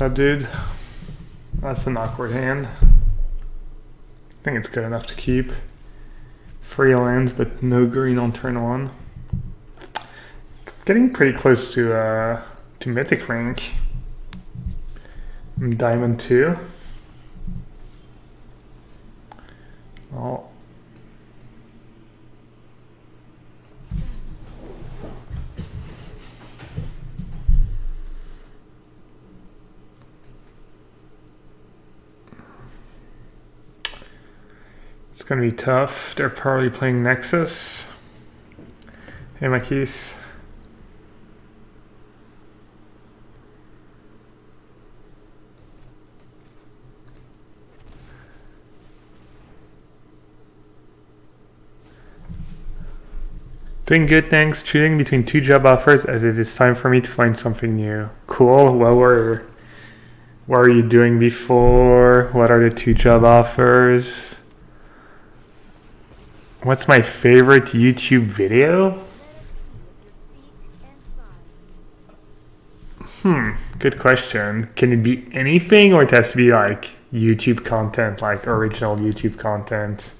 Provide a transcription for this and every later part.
up, dude? That's an awkward hand. I think it's good enough to keep. Free lands, but no green on turn 1. Getting pretty close to mythic rank. Diamond 2. Well, it's gonna be tough. They're probably playing Nexus. Hey, my keys. Doing good, thanks. Choosing between 2 job offers as it is time for me to find something new. Cool. What were you doing before? What are the 2 job offers? What's my favorite YouTube video? Good question. Can it be anything, or it has to be like YouTube content, like original YouTube content?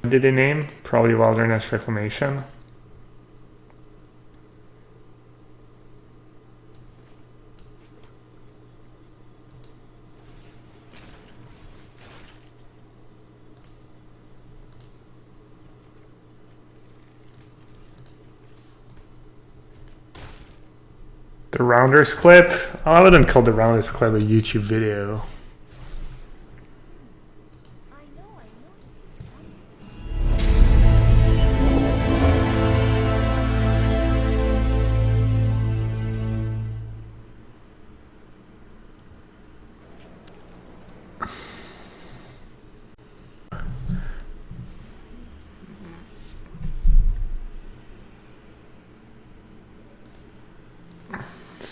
What did they name? Probably Wilderness Reclamation. The Rounders clip? I wouldn't call the Rounders clip a YouTube video.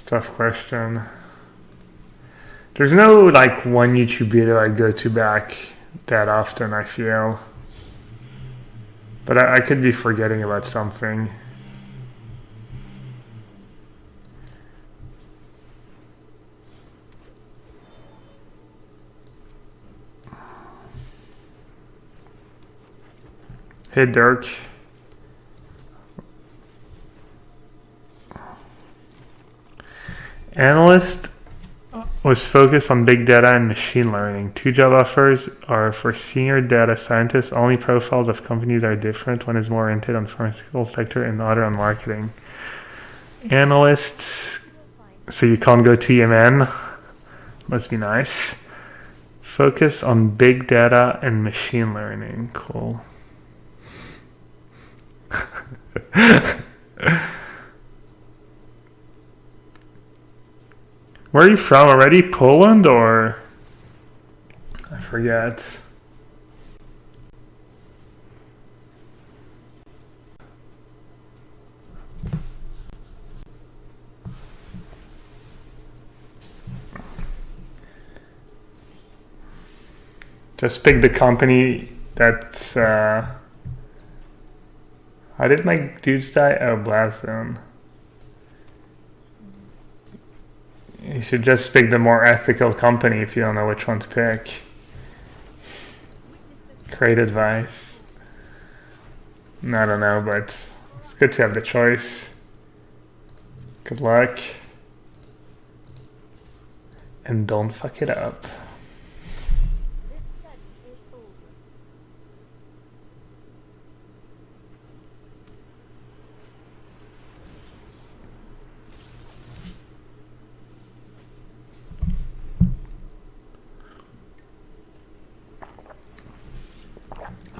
Tough question. There's no like one YouTube video I go to back that often, I feel. But I could be forgetting about something. Hey, Dirk. Analyst was focused on big data and machine learning. 2 job offers are for senior data scientists. Only profiles of companies are different. One is more oriented on pharmaceutical sector and the other on marketing. Analysts, so you can't go to Yemen. Must be nice. Focus on big data and machine learning. Cool. Where are you from already? Poland or? I forget. Just pick the company that's... How did my dudes die? Oh, Blast Zone. You should just pick the more ethical company if you don't know which one to pick. Great advice. I don't know, but it's good to have the choice. Good luck. And don't fuck it up.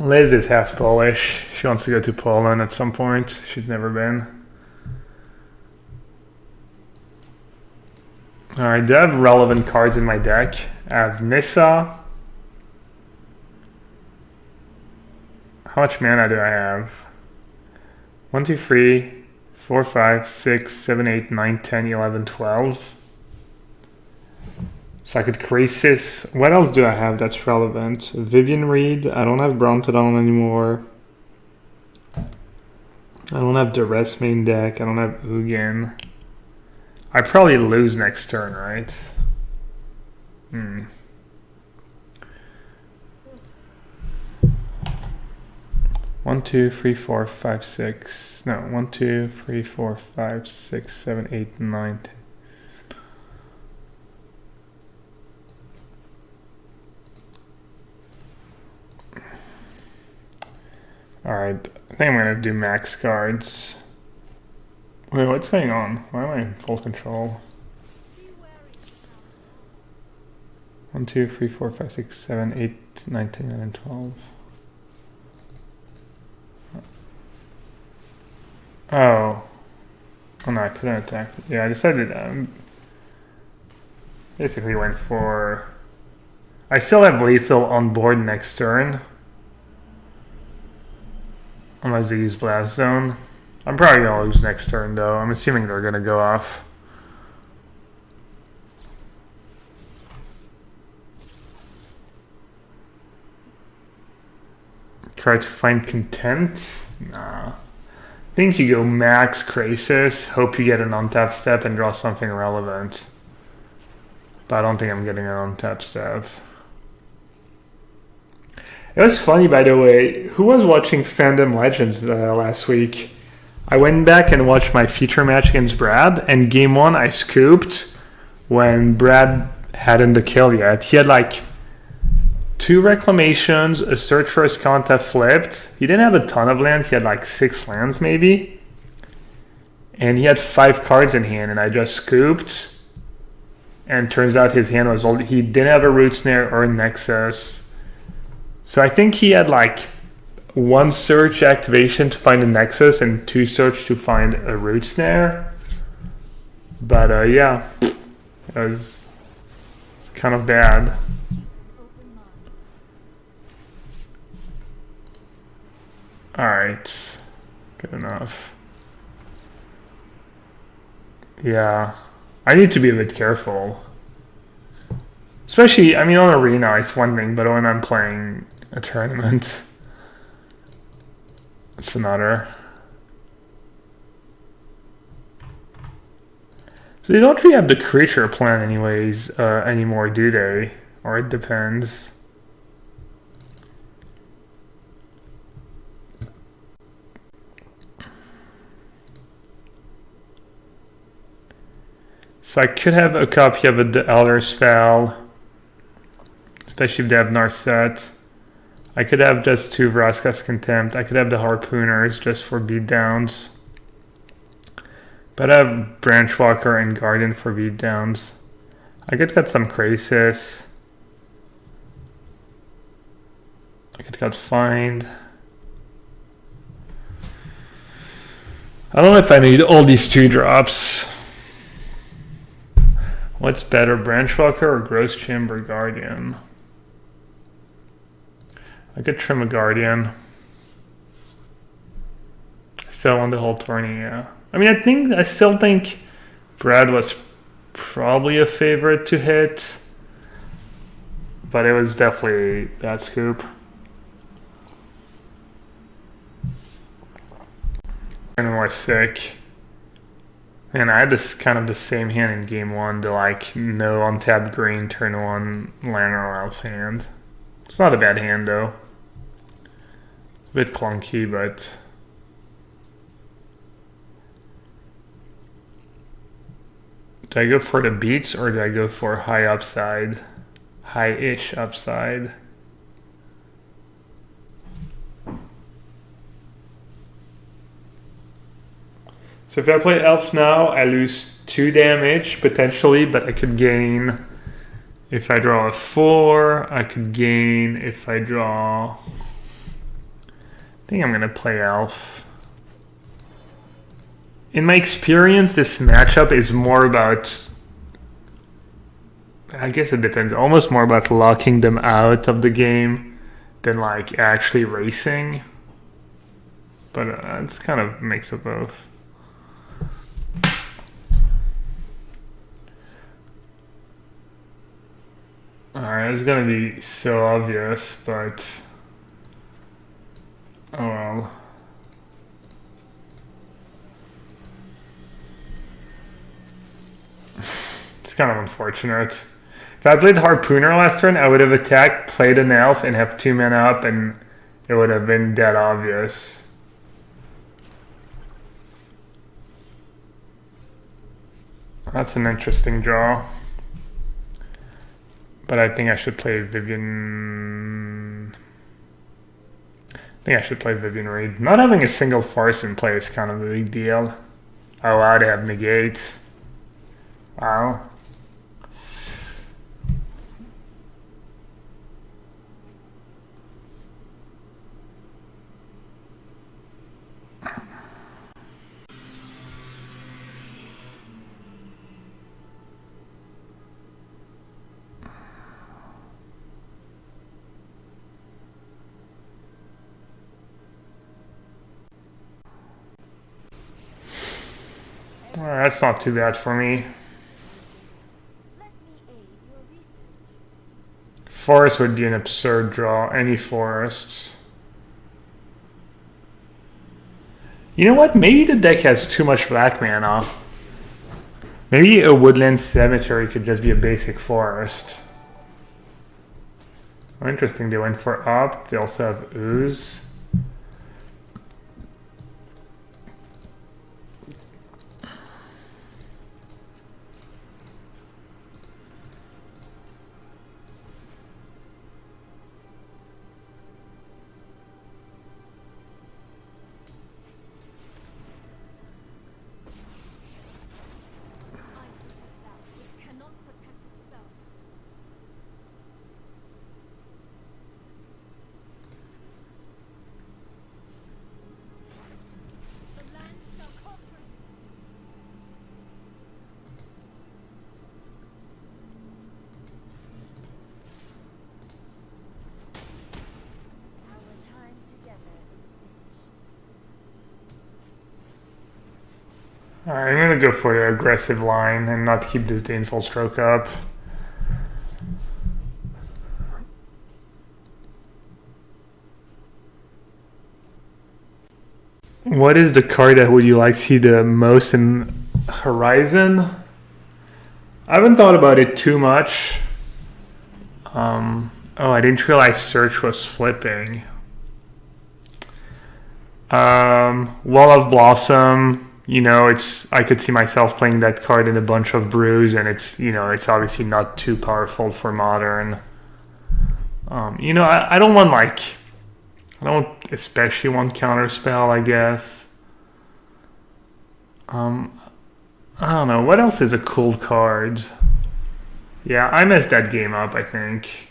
Liz is half Polish. She wants to go to Poland at some point. She's never been. Alright, do I have relevant cards in my deck? I have Nissa. How much mana do I have? 1, 2, 3, 4, 5, 6, 7, 8, 9, 10, 11, 12. So I could Crisis. What else do I have that's relevant? Vivian Reed. I don't have Brontodon anymore. I don't have Duress main deck. I don't have Ugin. I probably lose next turn, right? 1, 2, 3, 4, 5, 6. No, 1, 2, 3, 4, 5, 6, 7, 8, 9, 10. Alright, I think I'm gonna do max cards. Wait, what's going on? Why am I in full control? 1, 2, 3, 4, 5, 6, 7, 8, 9, 10, 11, 12. Oh. Oh no, I couldn't attack. Yeah, I decided basically went for... I still have lethal on board next turn. Unless they use blast zone. I'm probably gonna lose next turn though. I'm assuming they're gonna go off. Try to find content? Nah. I think you go max Crisis, hope you get an untap step and draw something relevant. But I don't think I'm getting an untap step. It was funny, by the way. Who was watching Fandom Legends last week? I went back and watched my feature match against Brad, and game 1 I scooped when Brad hadn't the kill yet. He had like 2 reclamations, a search for a Skanta flipped. He didn't have a ton of lands, he had like 6 lands maybe. And he had 5 cards in hand, and I just scooped. And turns out his hand was old. He didn't have a Root Snare or a Nexus. So I think he had like 1 search activation to find a Nexus and 2 search to find a Root Snare. But yeah, it's kind of bad. Alright, good enough. Yeah, I need to be a bit careful. Especially, I mean, on Arena it's one thing, but when I'm playing a tournament, it's another. So they don't really have the creature plan anyways anymore, do they? Or it depends. So I could have a copy of the Elder Spell, especially if they have Narset. I could have just 2 Vraska's Contempt. I could have the Harpooners just for beatdowns. But I have Branchwalker and Guardian for beatdowns. I could cut some Crisis. I could cut Find. I don't know if I need all these 2 drops. What's better, Branchwalker or Gross Chamber Guardian? I could trim a Guardian. Still on the whole tourney, yeah. I mean, I still think Brad was probably a favorite to hit, but it was definitely that scoop. And was sick. And I had this kind of the same hand in game 1, the like no untapped green turn 1 Llanowar Elf hand. It's not a bad hand though. A bit clunky, but do I go for the beats or do I go for high upside? High-ish upside. So if I play Elf now, I lose 2 damage potentially, but I could gain if I draw a 4. I could gain if I draw... I think I'm gonna play Elf. In my experience, this matchup is more about... I guess it depends. Almost more about locking them out of the game than like actually racing. But it's kind of a mix of both. Alright, it's gonna be so obvious, but oh well. kind of unfortunate. If I played Harpooner last turn, I would have attacked, played an elf, and have 2 mana up, and it would have been dead obvious. That's an interesting draw. But I think I should play Vivian. I think I should play Vivian Reed. Not having a single forest in play is kind of a big deal. Oh wow, they have negate. Wow. Well, that's not too bad for me. Forest would be an absurd draw. Any forests. You know what? Maybe the deck has too much black mana. Maybe a woodland cemetery could just be a basic forest. Oh, interesting. They went for up. They also have ooze. Alright, I'm gonna go for the aggressive line and not keep this Disdainful Stroke up. What is the card that would you like to see the most in Horizon? I haven't thought about it too much. Oh, I didn't realize Search was flipping. Wall of Blossom. You know, I could see myself playing that card in a bunch of brews, and it's obviously not too powerful for modern. I don't want I don't especially want counterspell, I guess. I don't know, what else is a cool card? Yeah, I messed that game up, I think.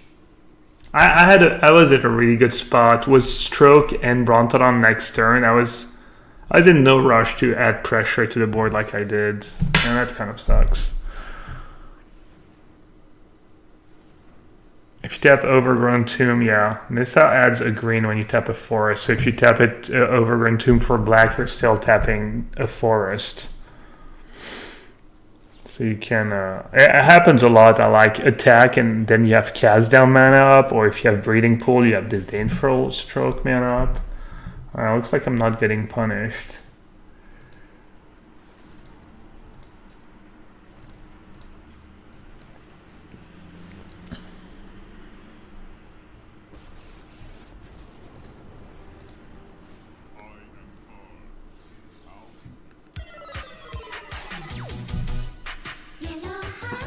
I was at a really good spot with Stroke and Brontodon next turn. I was in no rush to add pressure to the board like I did, and that kind of sucks. If you tap Overgrown Tomb, yeah, this adds a green when you tap a forest. So if you tap it Overgrown Tomb for black, you're still tapping a forest. So you can, it happens a lot. I like attack, and then you have cast down mana up, or if you have Breeding Pool, you have Disdainful Stroke mana up. Looks like I'm not getting punished.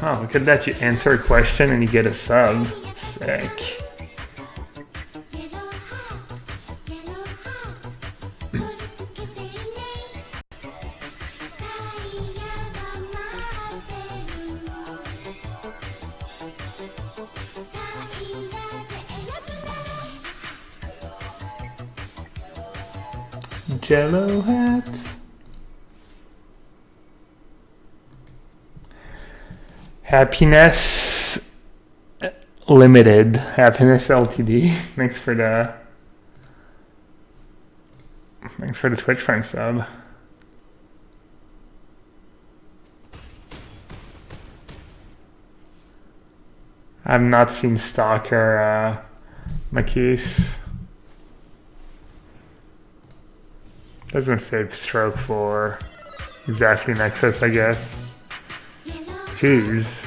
Oh, look at that. You answer a question and you get a sub. Sick. Yellowhat. Happiness Limited. Happiness Ltd. Thanks for the Twitch Prime sub. I've not seen Stalker Makis. Doesn't save Stroke for exactly Nexus, I guess. Jeez.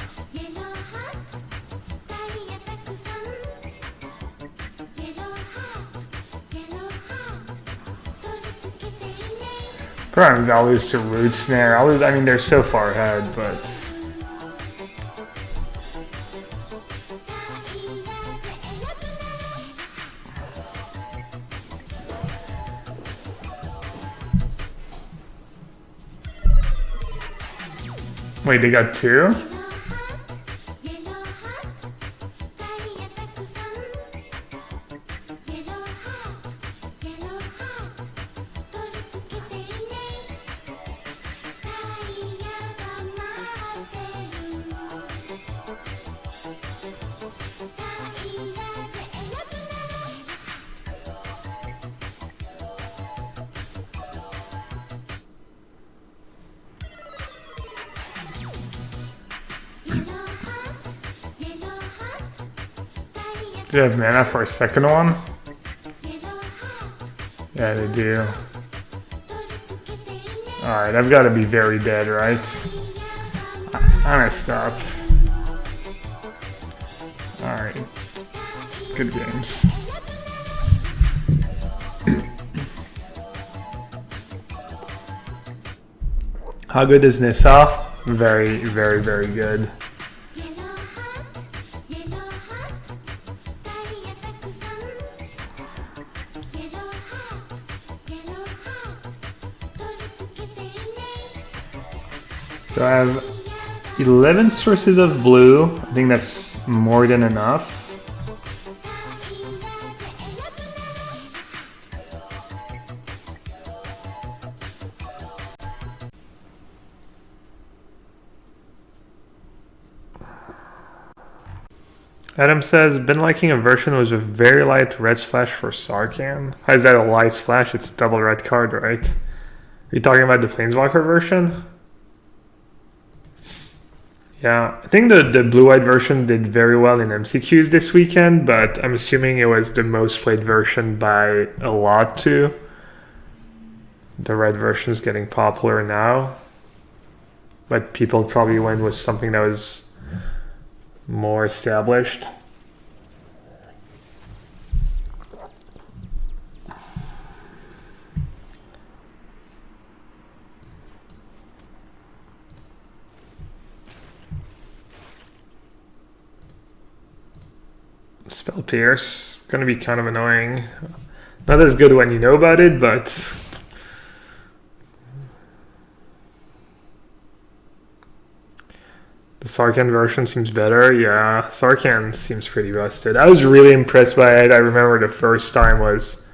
Prime values to root snare. I mean, they're so far ahead, but. Wait, they got two? Do they have mana for a second one? Yeah, they do. Alright, I've got to be very dead, right? I messed up. Alright. Good games. How good is Nissa? Very, very, very good. So I have 11 sources of blue. I think that's more than enough. Adam says, been liking a version with a very light red splash for Sarkhan. How is that a light splash? It's double red card, right? Are you talking about the Planeswalker version? Yeah, I think the blue-white version did very well in MCQs this weekend, but I'm assuming it was the most played version by a lot too. The red version is getting popular now, but people probably went with something that was more established. Spell Pierce, gonna be kind of annoying. Not as good when you know about it, but the Sarkhan version seems better. Yeah, Sarkhan seems pretty busted. I was really impressed by it. I remember the first time was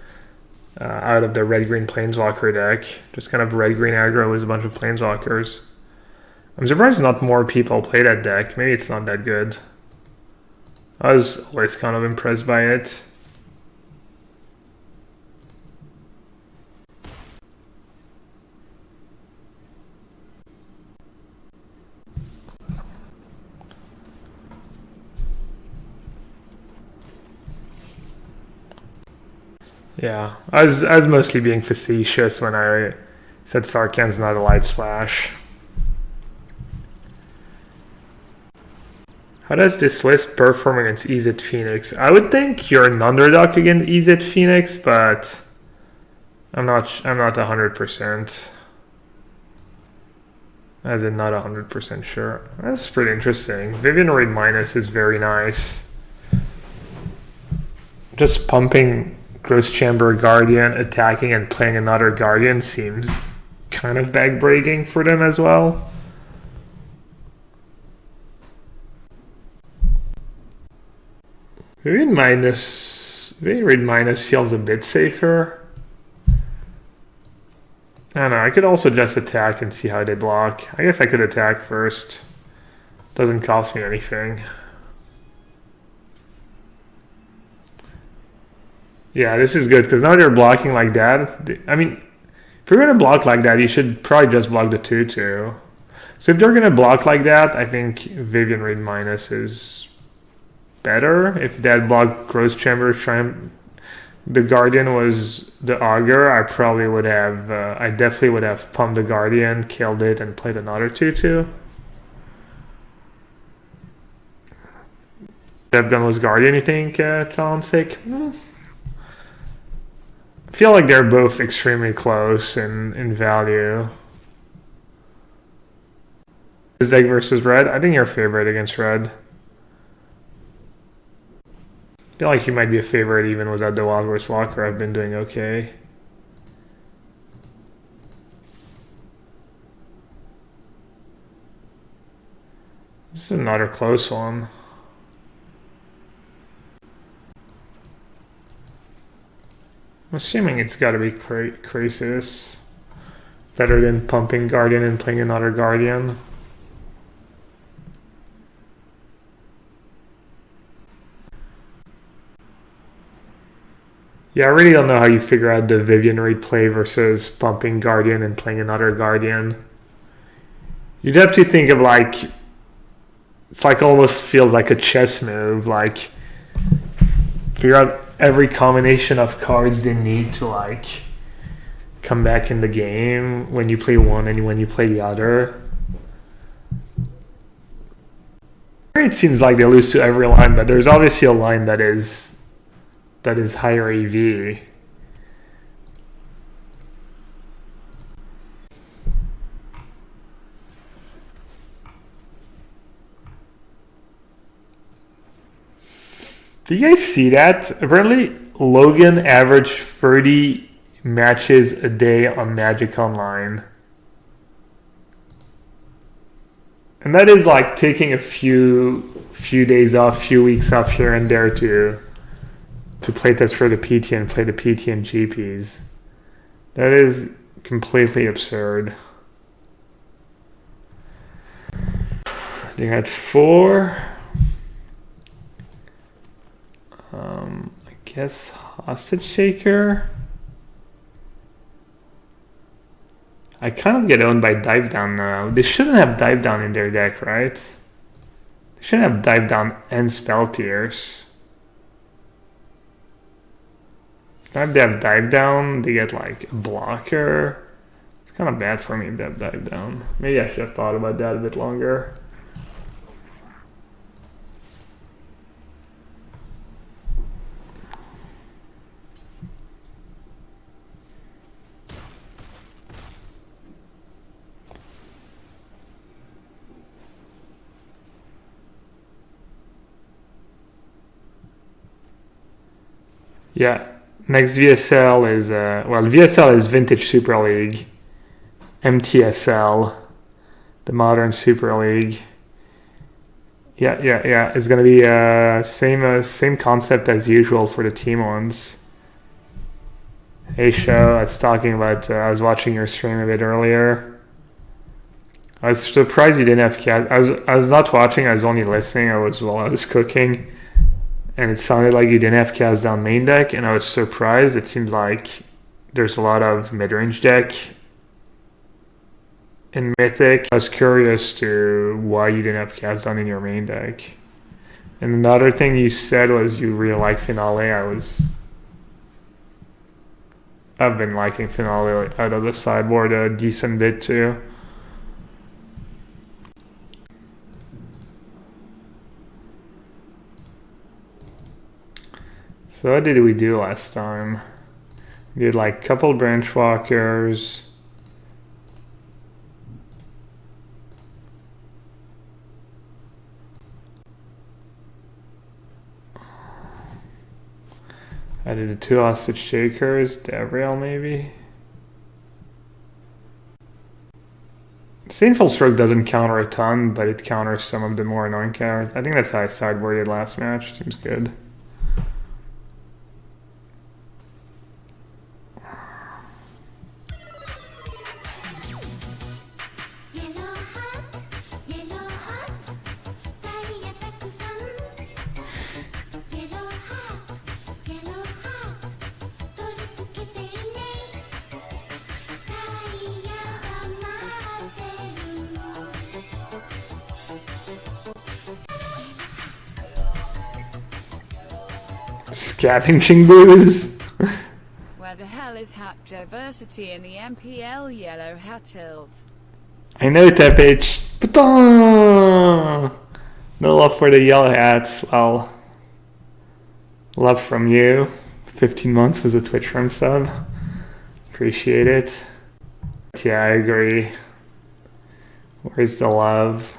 out of the red-green Planeswalker deck. Just kind of red-green aggro with a bunch of Planeswalkers. I'm surprised not more people play that deck. Maybe it's not that good. I was always kind of impressed by it. Yeah, I was mostly being facetious when I said Sarkhan's not a light splash. How does this list perform against Izzet Phoenix? I would think you're an underdog against Izzet Phoenix, but I'm not 100%. As in not 100% sure. That's pretty interesting. Vivian Raid Minus is very nice. Just pumping Gross Chamber Guardian, attacking and playing another Guardian seems kind of backbreaking for them as well. Vivian Raid Minus feels a bit safer. I don't know, I could also just attack and see how they block. I guess I could attack first. Doesn't cost me anything. Yeah, this is good, because now they're blocking like that. I mean, if you're going to block like that, you should probably just block the 2/2. So if they're going to block like that, I think Vivian Raid Minus is better. If that block Gross Chamber, the Guardian was the Augur, I probably would have, I definitely would have pumped the Guardian, killed it, and played another 2/2. Dev Gun was Guardian, you think, Challenge sake? I feel like they're both extremely close in value. This deck versus red. I think you're a favorite against red. I feel like you might be a favorite even without the Wild Horse Walker. I've been doing okay. This is another close one. I'm assuming it's got to be Crisis. Better than pumping Guardian and playing another Guardian. Yeah, I really don't know how you figure out the Vivian Reed play versus pumping Guardian and playing another Guardian. You'd have to think of like, it's like almost feels like a chess move, like figure out every combination of cards they need to like come back in the game when you play one and when you play the other. It seems like they lose to every line, but there's obviously a line that is higher EV. Do you guys see that? Apparently, Logan averaged 30 matches a day on Magic Online. And that is like taking a few days off, few weeks off here and there to play test for the PT and play the PT and GPs. That is completely absurd. They had 4. I guess Hostage Shaker. I kind of get owned by Dive Down now. They shouldn't have Dive Down in their deck, right? They shouldn't have Dive Down and Spell Pierce. Now if they have Dive Down, they get like a blocker. It's kind of bad for me if they have Dive Down. Maybe I should have thought about that a bit longer. Yeah, next VSL is, VSL is Vintage Super League. MTSL, the Modern Super League. Yeah. It's going to be same concept as usual for the team ones. Hey, Show, I was talking about, I was watching your stream a bit earlier. I was surprised you didn't have cast. I was not watching, I was only listening. While I was cooking. And it sounded like you didn't have cast down main deck, and I was surprised. It seems like there's a lot of mid-range deck in Mythic. I was curious to why you didn't have cast down in your main deck. And another thing you said was you really like Finale. I've been liking Finale out of the sideboard a decent bit too. So what did we do last time? We did like couple branch walkers. I did the 2 Hostage Shakers, Gabriel maybe. Saneful Stroke doesn't counter a ton, but it counters some of the more annoying cards. I think that's how I sideboarded last match. Seems good. Scavenging booze. Where the hell is hat diversity in the MPL yellow hat tilt? I know, Tepich. No love for the yellow hats. Well, love from you. 15 months was a Twitch Prime sub. Appreciate it. Yeah, I agree. Where's the love?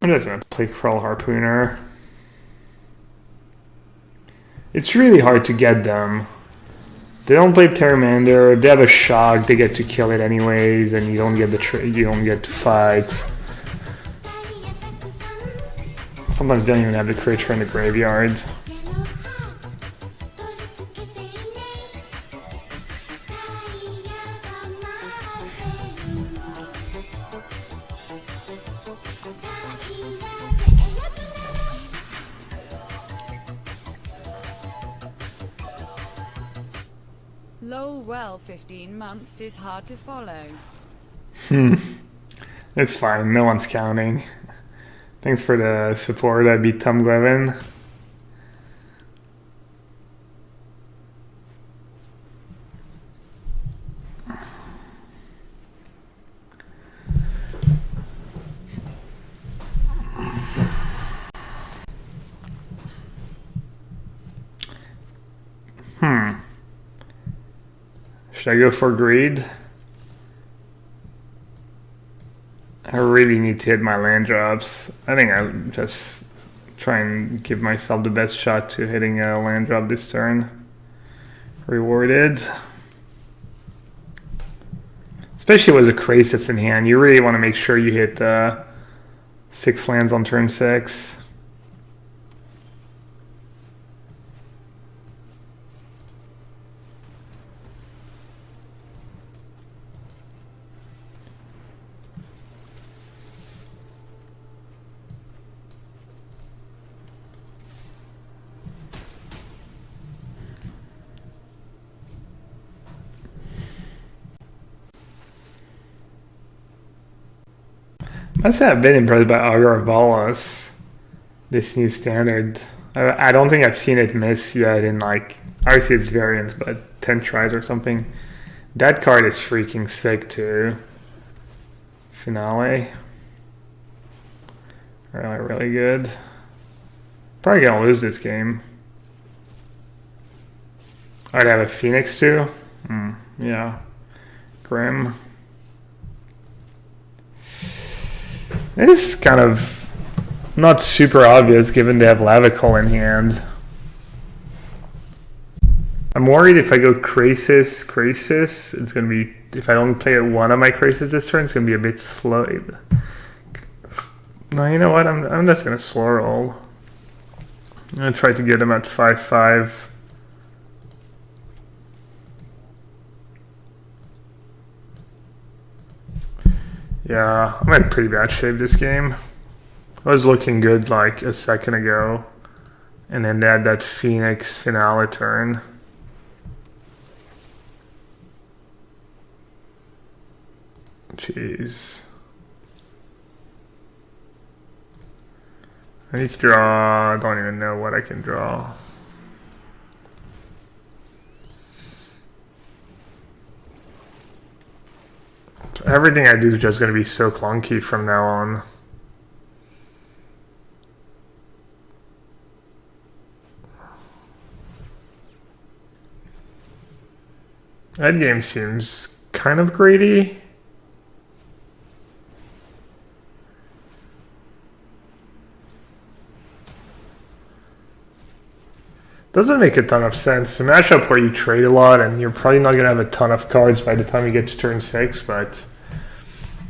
I'm just gonna play Crawl Harpooner. It's really hard to get them. They don't play Pteramander. If they have a shock, they get to kill it anyways, and you don't get you don't get to fight. Sometimes they don't even have the creature in the graveyard. Lol, well, 15 months is hard to follow. It's fine, no one's counting. Thanks for the support. I beat Tom Glevin. Should I go for greed? I really need to hit my land drops. I think I'll just try and give myself the best shot to hitting a land drop this turn. Rewarded. Especially with a Krasis in hand, you really want to make sure you hit 6 lands on turn 6. Must have been impressed by Augur of Bolas, this new standard. I don't think I've seen it miss yet in, like, obviously it's variants, but 10 tries or something. That card is freaking sick too. Finale. Really, really good. Probably gonna lose this game. I'd have a Phoenix too. Yeah. Grim. It's kind of not super obvious given they have Lavical in hand. I'm worried if I go Krasis, it's going to be, if I don't play one of my Krasis this turn, it's going to be a bit slow. No, you know what, I'm just going to slow roll. I'm going to try to get them at 5-5. Yeah, I'm in pretty bad shape this game. I was looking good like a second ago. And then they had that Phoenix finale turn. Jeez. I need to draw, I don't even know what I can draw. Everything I do is just going to be so clunky from now on. That game seems kind of greedy. Doesn't make a ton of sense. A matchup where you trade a lot and you're probably not going to have a ton of cards by the time you get to turn 6, but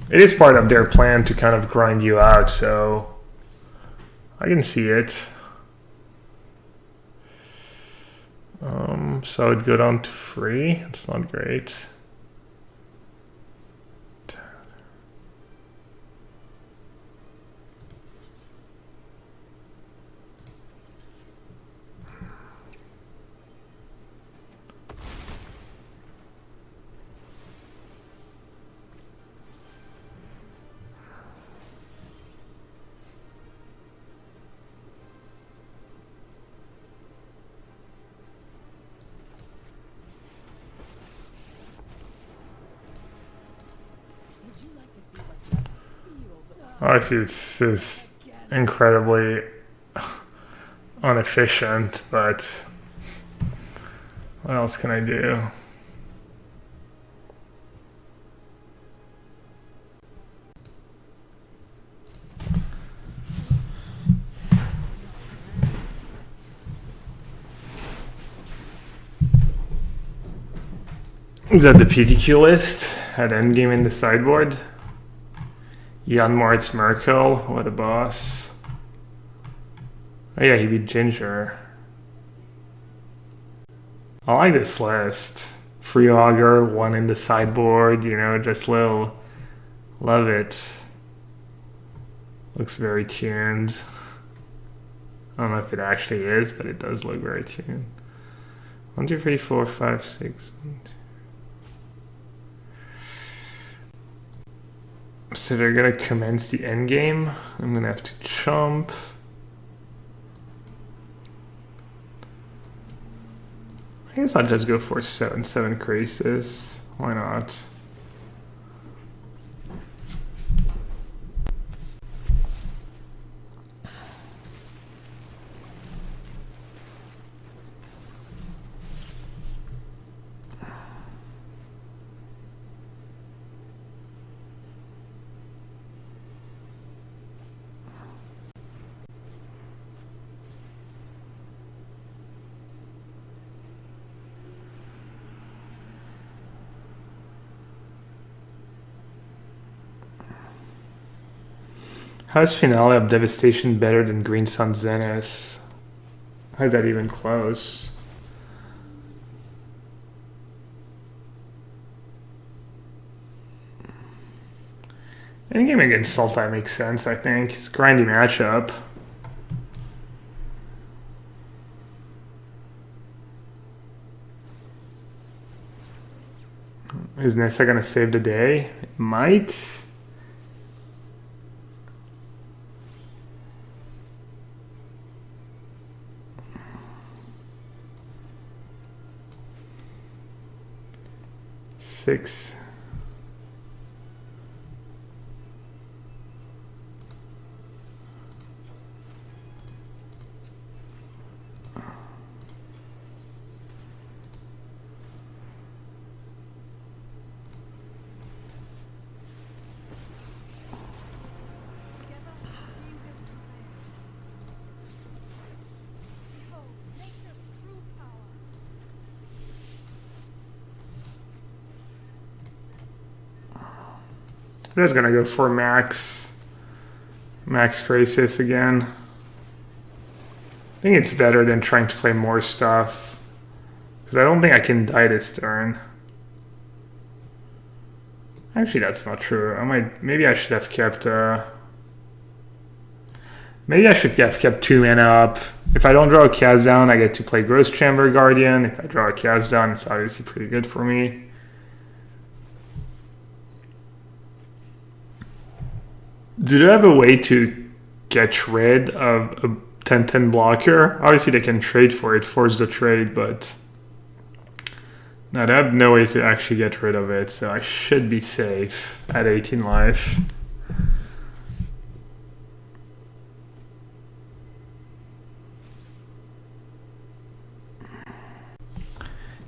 it is part of their plan to kind of grind you out, so I can see it. So it'd go down to 3. It's not great. I see this is incredibly inefficient, but what else can I do? Is that the PTQ list? Had endgame in the sideboard? Jan Moritz Merkel, what a boss. Oh yeah, he beat Ginger. I like this list. Free Augur, one in the sideboard, you know, just little. Love it. Looks very tuned. I don't know if it actually is, but it does look very tuned. 1, 2, 3, 4, 5, 6. So they're gonna commence the endgame. I'm gonna have to chomp. I guess I'll just go for 7/7 Crisis. Why not? How is Finale of Devastation better than Green Sun Zenith? How is that even close? Any game against Sultai makes sense, I think. It's a grindy matchup. Is Nessa gonna save the day? It might. Six. I'm just gonna go for Max Crisis again. I think it's better than trying to play more stuff. Because I don't think I can die this turn. Actually, that's not true. Maybe I should have kept, maybe I should have kept 2 mana up. If I don't draw a cast down, I get to play Gross Chamber Guardian. If I draw a cast down, it's obviously pretty good for me. Do they have a way to get rid of a 10/10 blocker? Obviously, they can trade for it, force the trade, but no, they have no way to actually get rid of it, so I should be safe at 18 life.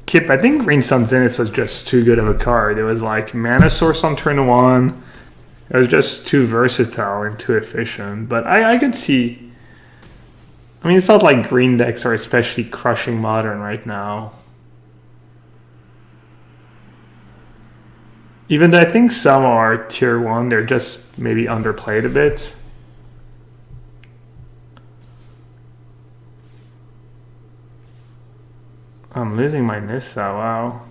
Kip, I think Green Sun Zenith was just too good of a card. It was like mana source on turn 1. It was just too versatile and too efficient. But I could see... I mean, it's not like green decks are especially crushing Modern right now. Even though I think some are tier 1, they're just maybe underplayed a bit. I'm losing my Nissa, wow.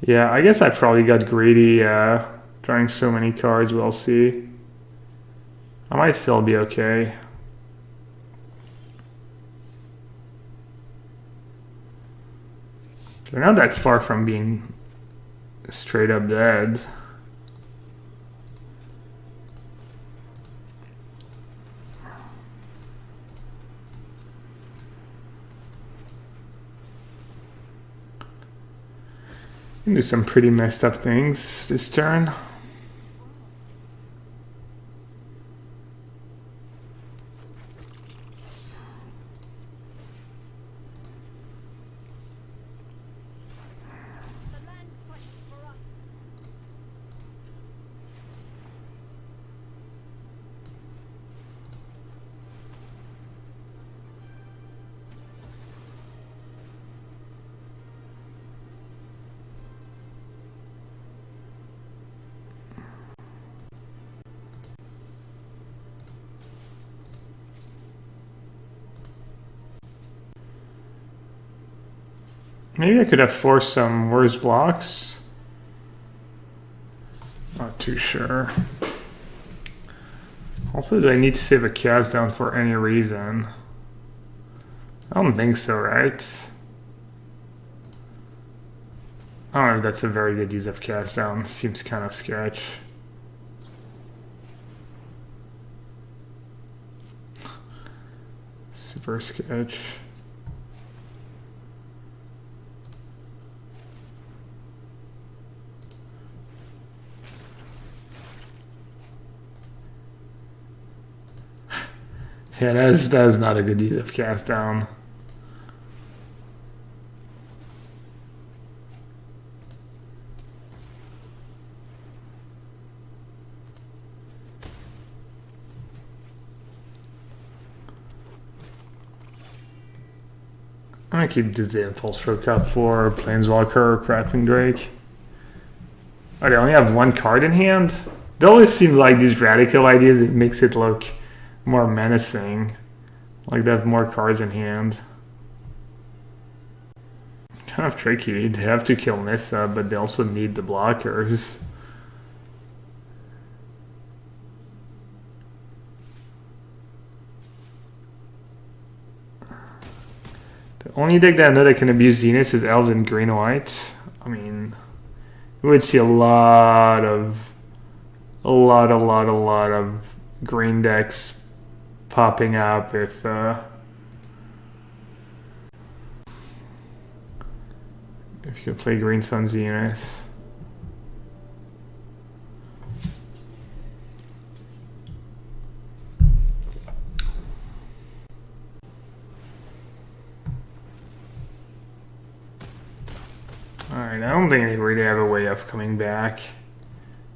Yeah, I guess I probably got greedy drawing so many cards, we'll see. I might still be okay. They're not that far from being straight up dead. Do some pretty messed up things this turn. Maybe I could have forced some worse blocks. Not too sure. Also, do I need to save a cast down for any reason? I don't think so, right? I don't know if that's a very good use of cast down. Seems kind of sketch. Super sketch. Yeah, that is not a good use of cast down. I'm gonna keep this impulse stroke up for Planeswalker or Crackling Drake. Oh, they only have one card in hand? They always seem like these radical ideas, it makes it look more menacing. Like they have more cards in hand. Kind of tricky. They have to kill Nissa, but they also need the blockers. The only deck that I know that can abuse Zenith is Elves and Green-White. I mean, we would see a lot of green decks popping up if you could play Green Sun Zenith. Alright, I don't think they really have a way of coming back.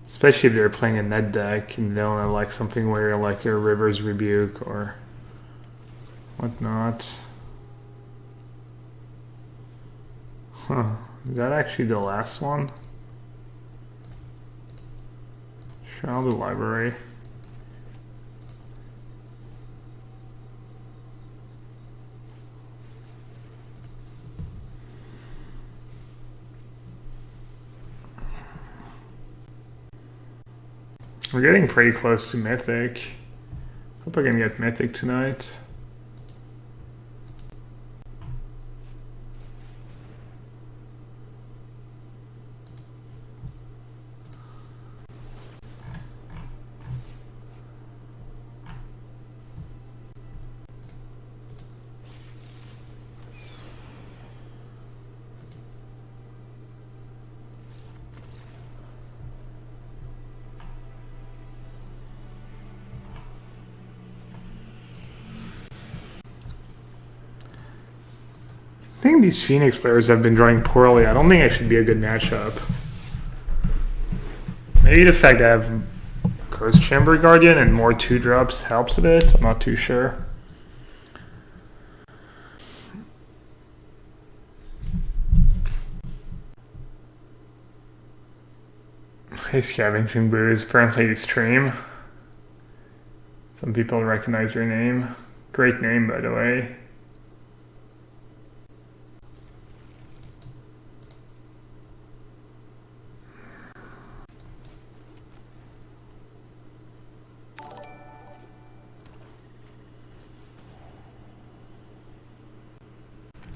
Especially if they're playing a net deck and they don't have like something where like a River's Rebuke or whatnot. Huh. Is that actually the last one? Sure, I'll do library. We're getting pretty close to Mythic. Hope I can get Mythic tonight. I think these Phoenix players have been drawing poorly. I don't think it should be a good matchup. Maybe the fact that I have Ghost Chamber Guardian and more 2-drops helps a bit. I'm not too sure. Hey, Scavenging Boo is apparently extreme. Some people recognize your name. Great name, by the way.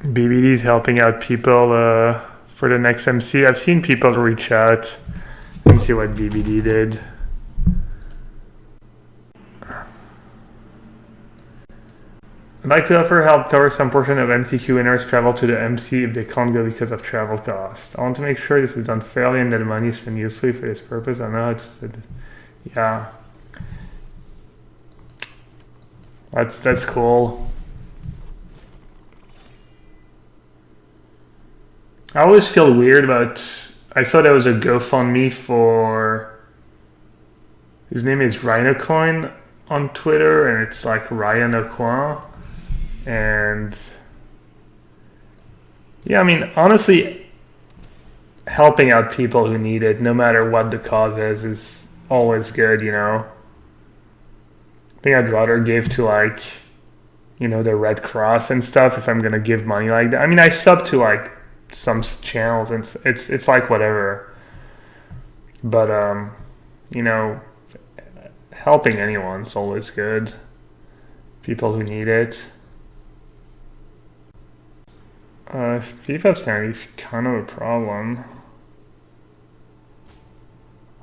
BBD's helping out people for the next MC. I've seen people reach out and see what BBD did. I'd like to offer help cover some portion of MCQ winners travel to the MC if they can't go because of travel costs. I want to make sure this is done fairly and that the money is spent usefully for this purpose. I know it's, yeah. That's cool. I always feel weird about. I saw there was a GoFundMe for. His name is RhinoCoin on Twitter, and it's like Ryan O'Coin. And yeah, I mean, honestly, helping out people who need it, no matter what the cause is always good, you know. I think I'd rather give to like, you know, the Red Cross and stuff if I'm gonna give money like that. I mean, I sub to like some channels and it's like whatever. But you know, helping anyone's always good. People who need it. FIFA sanity is kind of a problem.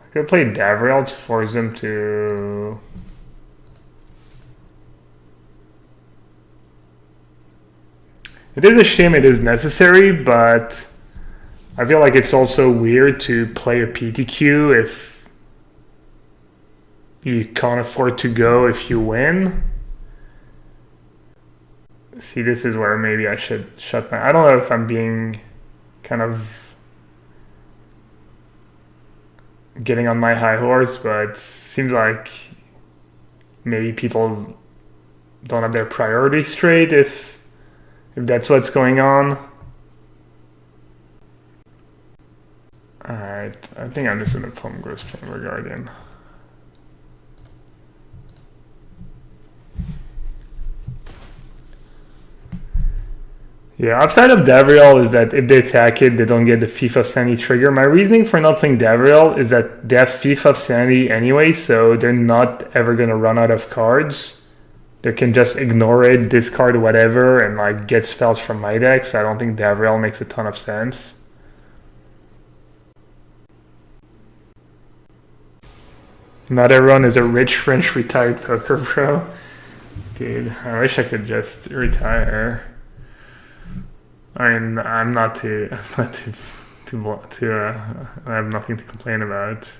I could play Gabriel to force him to. It is a shame it is necessary, but I feel like it's also weird to play a PTQ if you can't afford to go if you win. See, this is where maybe I should shut my... I don't know if I'm being kind of getting on my high horse, but it seems like maybe people don't have their priorities straight if that's what's going on. Alright, I think I'm just gonna plumb Gross Chamber Guardian. Yeah, upside of Gabriel is that if they attack it, they don't get the Thief of Sanity trigger. My reasoning for not playing Gabriel is that they have Thief of Sanity anyway, so they're not ever gonna run out of cards. They can just ignore it, discard whatever, and like get spells from my deck, so I don't think Gabriel makes a ton of sense. Not everyone is a rich French retired poker pro. Dude, I wish I could just retire. I mean, I have nothing to complain about.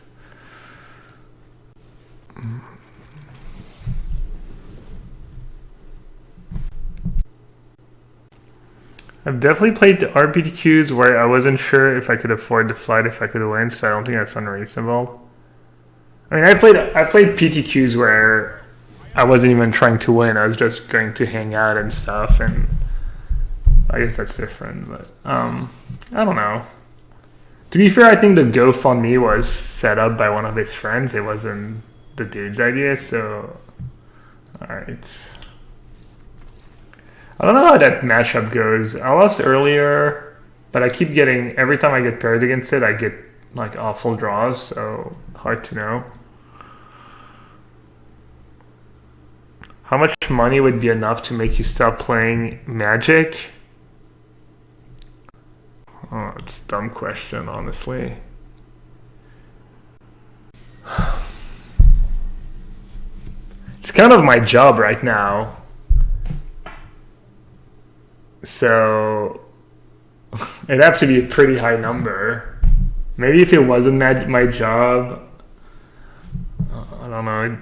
I've definitely played the RPTQs where I wasn't sure if I could afford the flight if I could win, so I don't think that's unreasonable. I mean, I played PTQs where I wasn't even trying to win. I was just going to hang out and stuff, and I guess that's different. But I don't know. To be fair, I think the GoFundMe was set up by one of his friends. It wasn't the dude's idea. So, all right. I don't know how that matchup goes. I lost earlier, but I keep getting every time I get paired against it, I get like awful draws. So hard to know. How much money would be enough to make you stop playing Magic? Oh, it's a dumb question, honestly. It's kind of my job right now. So it'd have to be a pretty high number. Maybe if it wasn't my job, I don't know.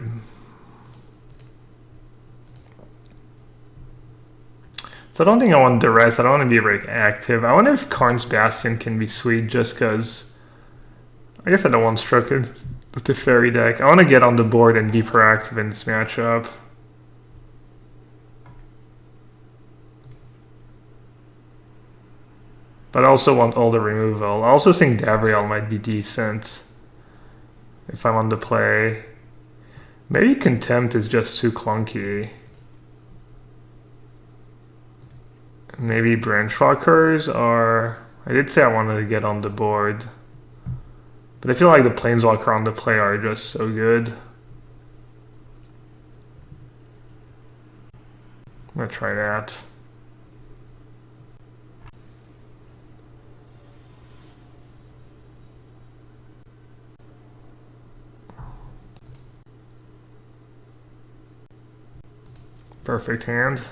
So I don't think I want the rest. I don't want to be very active. I wonder if Karn's Bastion can be sweet just because... I guess I don't want Struck with the Fairy deck. I want to get on the board and be proactive in this matchup. But I also want all the removal. I also think Gabriel might be decent if I want to play. Maybe Contempt is just too clunky. Maybe Branchwalkers are... I did say I wanted to get on the board. But I feel like the Planeswalker on the play are just so good. I'm gonna try that. Perfect hand.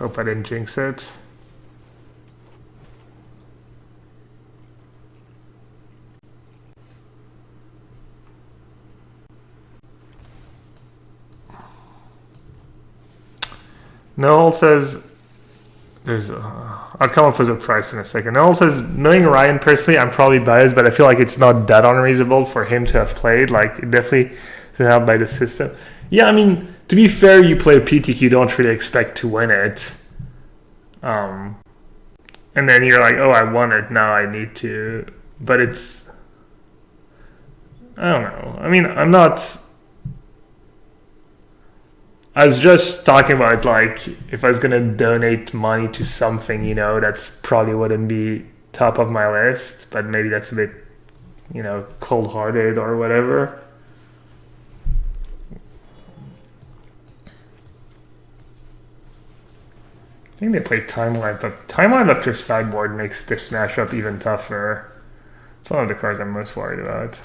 Hope I didn't jinx it. Noel says there's I'll come up with a price in a second. Noel says, knowing Ryan personally, I'm probably biased, but I feel like it's not that unreasonable for him to have played. Like, it definitely is helped by the system. Yeah, I mean, to be fair, you play a PTQ, you don't really expect to win it. And then you're like, oh, I won it, now I need to. But it's, I don't know. I mean, I was just talking about, like, if I was going to donate money to something, you know, that's probably wouldn't be top of my list, but maybe that's a bit, you know, cold-hearted or whatever. I think they play Time Wipe, but Time Wipe after sideboard makes this matchup even tougher. It's one of the cards I'm most worried about.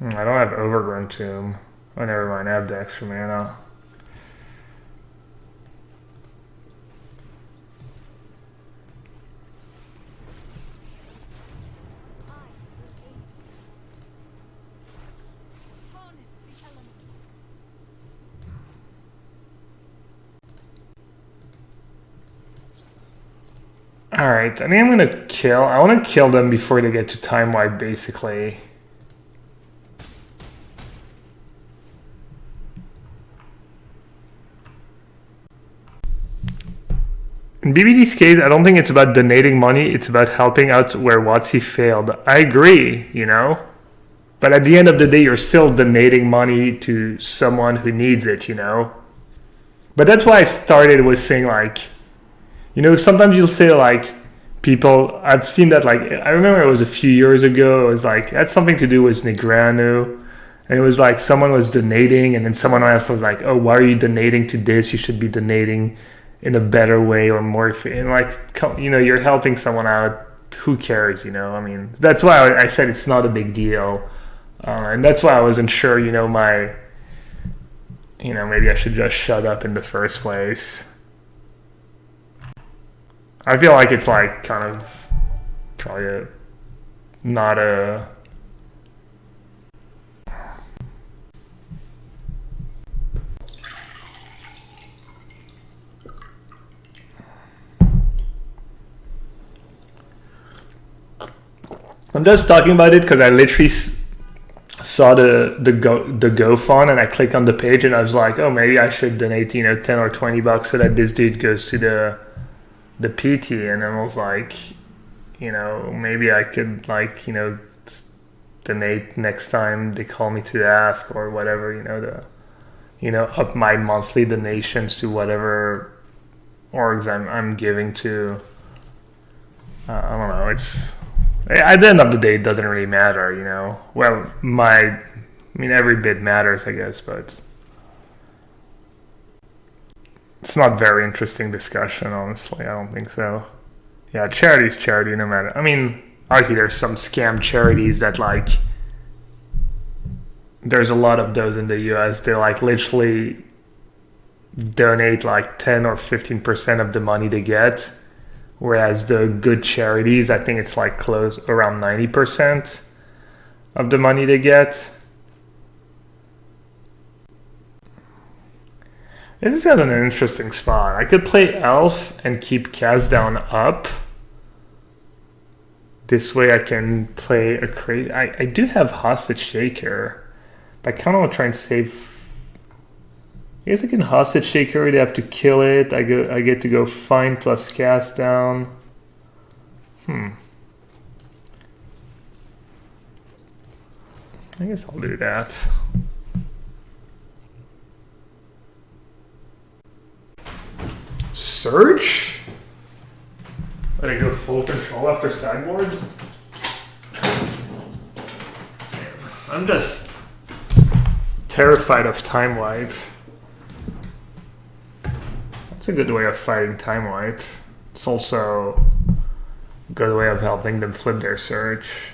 I don't have Overgrown Tomb. Oh, never mind. I have the extra mana. Alright, I think I'm gonna kill. I want to kill them before they get to Time Wipe, basically. In BBD's case, I don't think it's about donating money, it's about helping out where WotC failed. I agree, you know? But at the end of the day, you're still donating money to someone who needs it, you know? But that's why I started with saying, like, you know, sometimes you'll say, like, people, I've seen that, like, I remember it was a few years ago, it was like, that's something to do with Negreanu. And it was like someone was donating, and then someone else was like, oh, why are you donating to this? You should be donating in a better way or more, and like, you know, you're helping someone out. Who cares, you know? I mean, that's why I said it's not a big deal, and that's why I wasn't sure, you know, maybe I should just shut up in the first place. I feel like it's like kind of probably not a. I'm just talking about it because I literally saw the Go fund, and I clicked on the page and I was like, oh, maybe I should donate, you know, $10 or $20 so that this dude goes to the PT, and then I was like, you know, maybe I could, like, you know, donate next time they call me to ask or whatever, you know, up my monthly donations to whatever orgs I'm giving to. I don't know, it's. At the end of the day, it doesn't really matter, you know. Well, every bit matters, I guess, but it's not very interesting discussion, honestly. I don't think so. Yeah, charity's charity, no matter. I mean, obviously, there's some scam charities that, like, there's a lot of those in the US. They, like, literally donate, like, 10 or 15% of the money they get. Whereas the good charities, I think it's like close around 90% of the money they get. This is kind of an interesting spot. I could play Elf and keep Cast Down up. This way I can play a crazy. I do have Hostage Shaker, but I kind of want to try and save. I guess I can Hostage Shaker, they have to kill it. I get to go Find plus Cast Down. I guess I'll do that. Surge? Let it go full control after sideboards? I'm just terrified of Time Wipe. It's a good way of fighting Time Wipe. It's also a good way of helping them flip their search.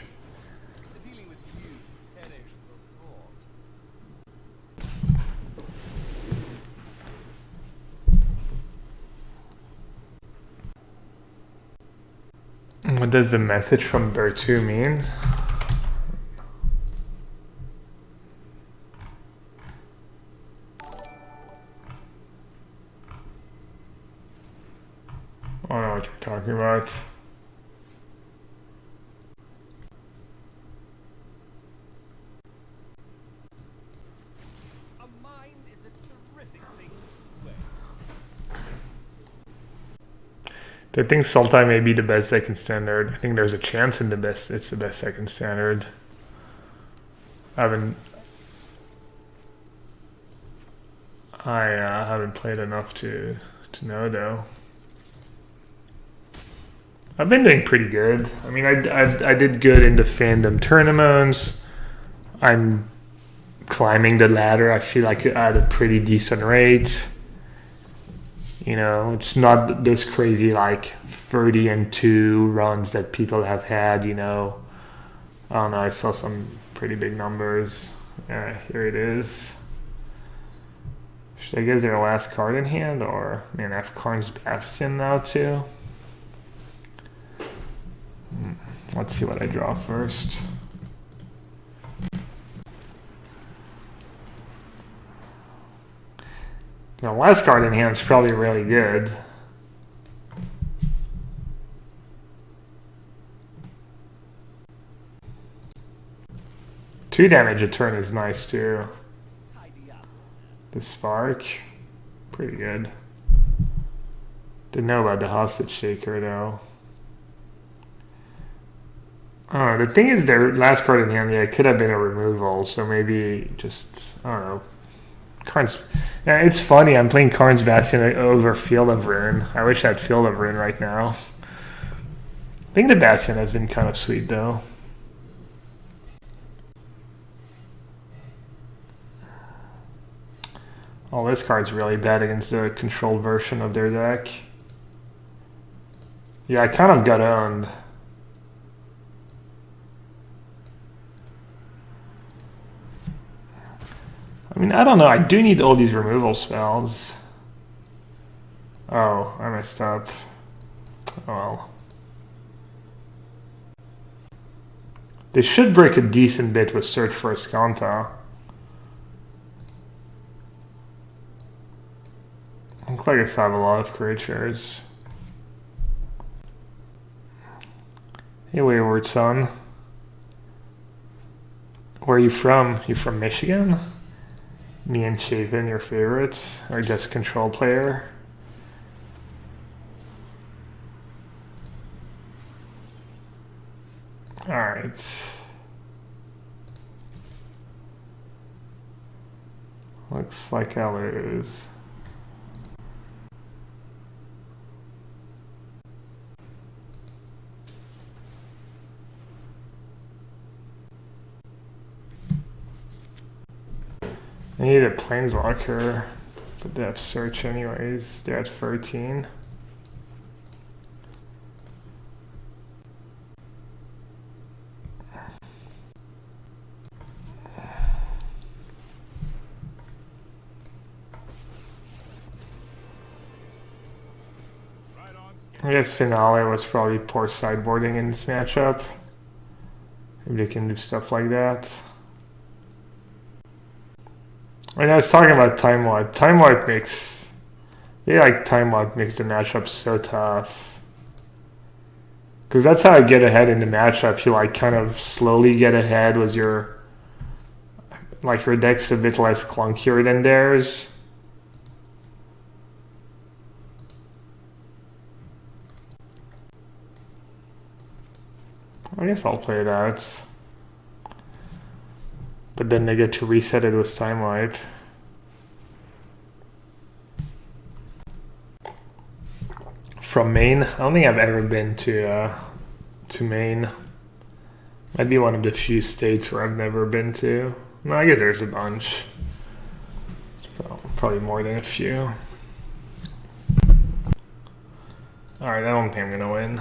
What does the message from Bertu mean? I don't know what you're talking about. A mind is a terrific thing to I think Sultai may be the best second standard. I think there's a chance in the best. It's the best second standard. I haven't played enough to know though. I've been doing pretty good. I mean, I did good in the fandom tournaments. I'm climbing the ladder. I feel like I had a pretty decent rate. You know, it's not those crazy like 30-2 runs that people have had. You know, I don't know. I saw some pretty big numbers. Yeah, here it is. Should I get their last card in hand, or man, I have Karn's Bastion now too? Let's see what I draw first. The last card in hand is probably really good. Two damage a turn is nice too. tidy up. The spark, pretty good. Didn't know about the hostage shaker though. The thing is, their last card in hand, yeah, it could have been a removal, so maybe just, I don't know. Yeah, it's funny, I'm playing Karn's Bastion over Field of Ruin. I wish I had Field of Ruin right now. I think the Bastion has been kind of sweet though. Oh, this card's really bad against the controlled version of their deck. Yeah, I kind of got owned. I mean, I don't know. I do need all these removal spells. Oh, I messed up. Oh well. They should break a decent bit with Search for Escanta. Looks like I still have a lot of creatures. Hey, Wayward Son. Where are you from? You from Michigan? Me and Shaven, your favorites? Or just control player? Alright. Looks like I lose. I need a Planeswalker, but they have Search anyways. They're at 13. I guess Finale was probably poor sideboarding in this matchup. Maybe they can do stuff like that. I mean, I was talking about Time Warp. Time Warp makes... Time Warp makes the matchup so tough. Because that's how I get ahead in the matchup. You like kind of slowly get ahead with your... Like your deck's a bit less clunkier than theirs. I guess I'll play it out. But then they get to reset it with Time Wipe. From Maine? I don't think I've ever been to Maine. Might be one of the few states where I've never been to. No, I guess there's a bunch. So, probably more than a few. Alright, I don't think I'm gonna win.